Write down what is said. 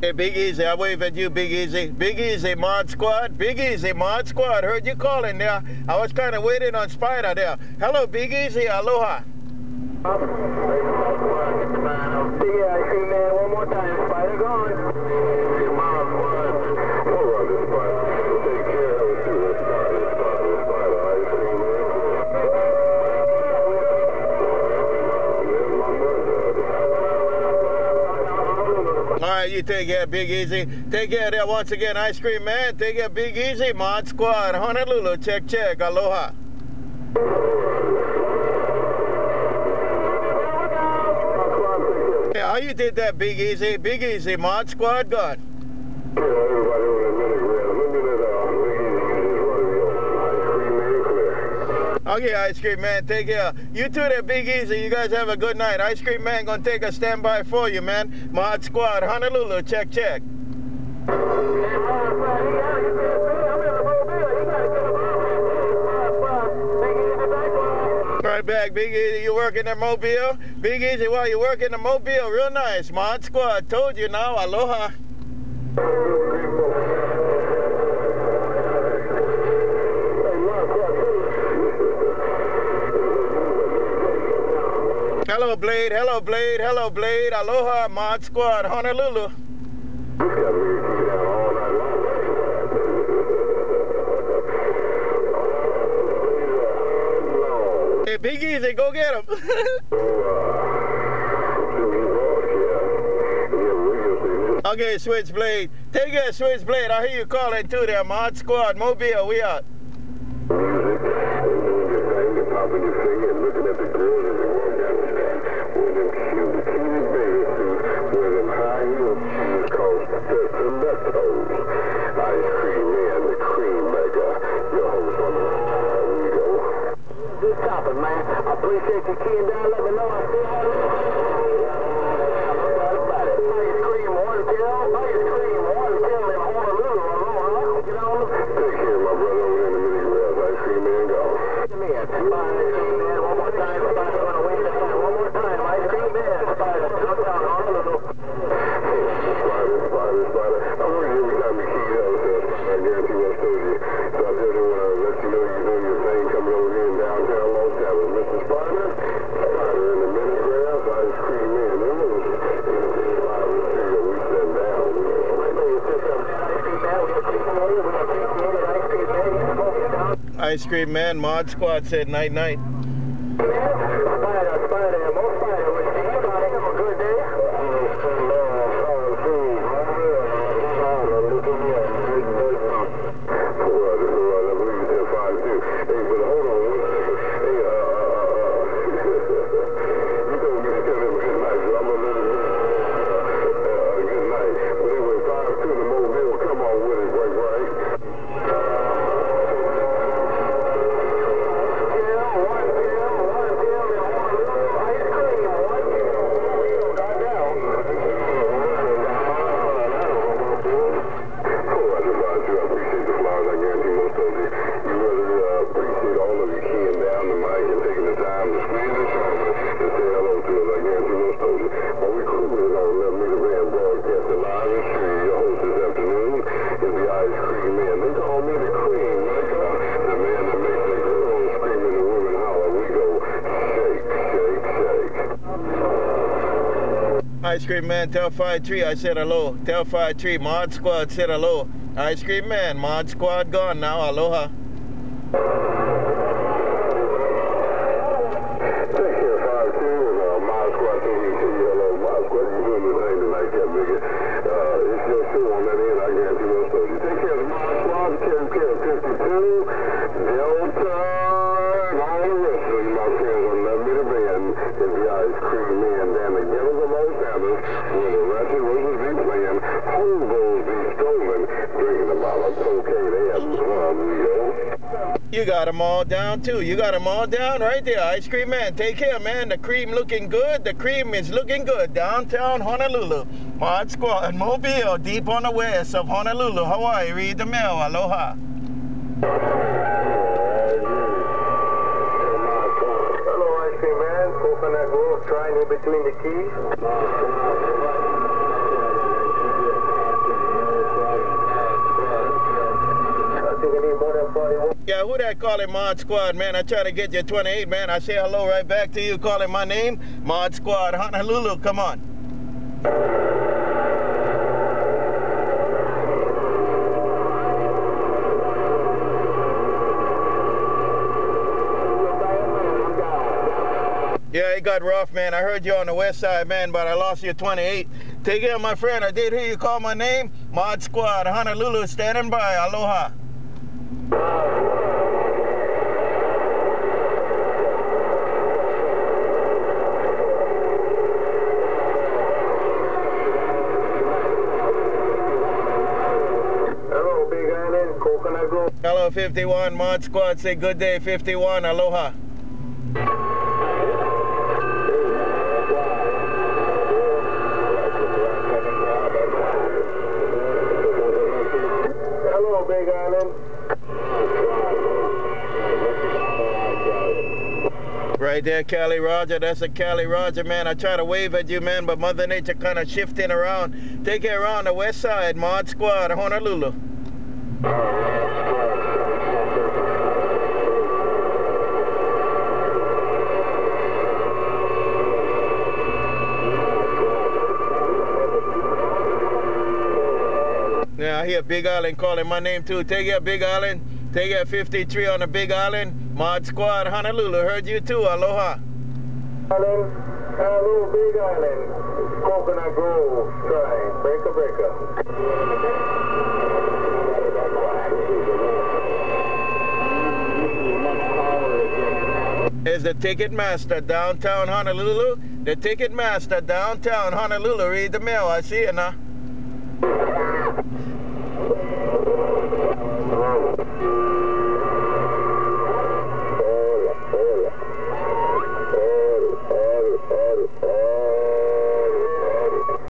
Hey, BigEasy, I wave at you, BigEasy. BigEasy, Mod Squad. BigEasy, Mod Squad. Heard you calling there. I was kind of waiting on Spider there. Hello, BigEasy. Aloha. Yeah, IceCreamMan, one more time. Spider gone. All right, you take care, BigEasy. Take care there once again, IceCreamMan. Take care, BigEasy, Mod Squad, Honolulu. Check, check. Aloha. Yeah, how you did that, BigEasy? BigEasy, Mod Squad, gone. Okay, IceCreamMan, take care. You too there, BigEasy. You guys have a good night. IceCreamMan gonna take a standby for you, man. Mod Squad, Honolulu, check, check. Right back, BigEasy. You working the Mobile? BigEasy, while you working the Mobile, real nice. Mod Squad, told you now. Aloha. Hello, Blade. Hello, Blade. Hello, Blade. Aloha, Mod Squad, Honolulu. Hey, BigEasy, go get him. Okay, SwitchBlade. Take care, SwitchBlade. I hear you calling too there. Mod Squad, Mobile, we out. IceCreamMan, the cream maker, your host on the good topic, man. I appreciate you keying down. Let me know. I see how about it. Ice cream, one pill. Ice cream, one pill in Honolulu. Get on. Take care, my brother. Over in the mini rails. IceCreamMan, go. Come here. IceCreamMan, one more time. Spider gonna wait that time. One more time. IceCreamMan, Spider. Jump down Honolulu. Spider. I'm going to every time you key out, so I guarantee what I told you. So I just want to let you know you're doing your thing coming over here in downtown Los Angeles. Mr. Spider in the mini grass, IceCreamMan. We send down. IceCreamMan, Mod Squad said night night. Spider, more Spider. Have a good day. IceCreamMan, tell 5-3 I said hello. Tell 5-3 Mod Squad said hello. IceCreamMan, Mod Squad gone now. Aloha. Take care, 5-2. Mod Squad told me to tell you hello. Mod Squad, you doing the thing tonight, that nigga. It's your show on that end. I guarantee you what I told you. Take care of the Mod Squad. Take care of 52, Delta, and all the rest of my friends on that bit of band. It's the IceCreamMan down the ghettos of Los Angeles, where the ratchet roses be playing, hobos be strolling, drinking them out of cocaine and slum, You got them all down too. You got them all down right there. IceCreamMan, take care, man. The cream looking good. The cream is looking good. Downtown Honolulu. Mod Squad, Mobile, deep on the west of Honolulu, Hawaii. Read the mail. Aloha. Hello, IceCreamMan. Open that door. trying in between the keys. I think I need more than 41. Yeah, who that calling Mod Squad, man? I try to get you 28, man. I say hello right back to you, calling my name. Mod Squad, Honolulu, come on. Yeah, it got rough, man. I heard you on the west side, man, but I lost you 28. Take care, my friend. I did hear you call my name. Mod Squad, Honolulu, standing by. Aloha. Hello, Big Island, Coconut Grove. Hello, 51. Mod Squad, say good day, 51. Aloha. Hello, Big Island. Right there, Cali Roger. That's a Cali Roger, man. I try to wave at you, man, but Mother Nature kind of shifting around. Take it around the west side, Mod Squad, Honolulu. Yeah, I hear Big Island calling my name too. Take it, Big Island. Take it, 53 on the Big Island. Mod Squad, Honolulu. Heard you too. Aloha. Island. Hello, Big Island. Coconut Grove. Try. Breaker, breaker. Is the Ticket Master, downtown Honolulu. The Ticket Master, downtown Honolulu. Read the mail. I see it now.